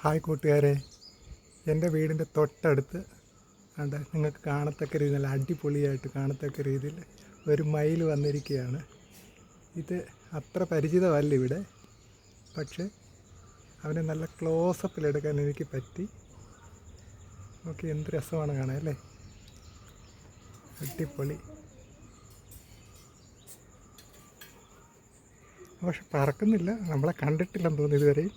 Hi കൂട്ടുകാരെ, എൻ്റെ വീടിൻ്റെ തൊട്ടടുത്ത് കണ്ട നിങ്ങൾക്ക് കാണത്തക്ക രീതിയിൽ നല്ല അടിപൊളിയായിട്ട് കാണത്തക്ക രീതിയിൽ ഒരു മയിൽ വന്നിരിക്കുകയാണ്. ഇത് അത്ര പരിചിതമല്ല ഇവിടെ, പക്ഷേ അവനെ നല്ല ക്ലോസപ്പിലെടുക്കാൻ എനിക്ക് പറ്റി. നോക്കി എന്ത് രസമാണ് കാണാൻ അല്ലേ, അടിപൊളി. പക്ഷെ പറക്കുന്നില്ല, നമ്മളെ കണ്ടിട്ടില്ലെന്ന് തോന്നുന്നു ഇതുവരെയും.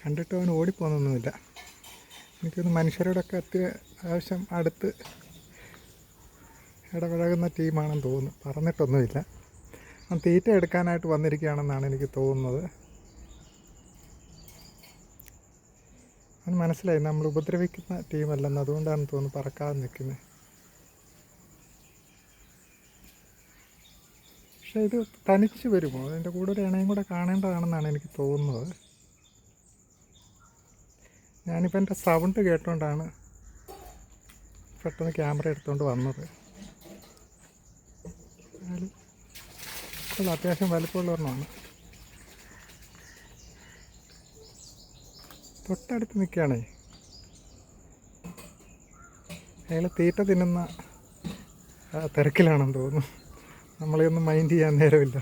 കണ്ടിട്ട് അവൻ ഓടിപ്പോകുന്നൊന്നുമില്ല. എനിക്കൊന്ന് മനുഷ്യരോടൊക്കെ അത്യാവശ്യം അടുത്ത് ഇടപഴകുന്ന ടീമാണെന്ന് തോന്നുന്നു. പറഞ്ഞിട്ടൊന്നുമില്ല. അവൻ തീറ്റ എടുക്കാനായിട്ട് വന്നിരിക്കുകയാണെന്നാണ് എനിക്ക് തോന്നുന്നത്. അവൻ മനസ്സിലായി നമ്മൾ ഉപദ്രവിക്കുന്ന ടീമല്ലെന്ന്, അതുകൊണ്ടാണെന്ന് തോന്നുന്നു പറക്കാതെ നിൽക്കുന്നത്. പക്ഷേ ഇത് തനിച്ച് വരുമോ? അതിൻ്റെ കൂടെ ഒരു ഇണയും കൂടെ കാണേണ്ടതാണെന്നാണ് എനിക്ക് തോന്നുന്നത്. ഞാനിപ്പോൾ എൻ്റെ സൗണ്ട് കേട്ടുകൊണ്ടാണ് പെട്ടെന്ന് ക്യാമറ എടുത്തുകൊണ്ട് വന്നത്. അത്യാവശ്യം വലിപ്പമുള്ള ഒരെണ്ണമാണ്. തൊട്ടടുത്ത് നിൽക്കുകയാണേ. അയാൾ തീറ്റ തിന്നുന്ന തിരക്കിലാണെന്ന് തോന്നുന്നു. നമ്മളെയൊന്നും മൈൻഡ് ചെയ്യാൻ നേരമില്ല.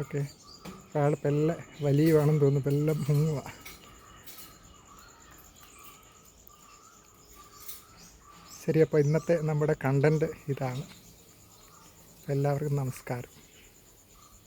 ഓക്കെ, അയാൾ പെല്ലെ വലിയുവാണെന്ന് തോന്നുന്നു, പെല്ലെ മുങ്ങുക. ശരി, അപ്പോൾ ഇന്നത്തെ നമ്മുടെ കണ്ടൻറ്റ് ഇതാണ്. എല്ലാവർക്കും നമസ്കാരം.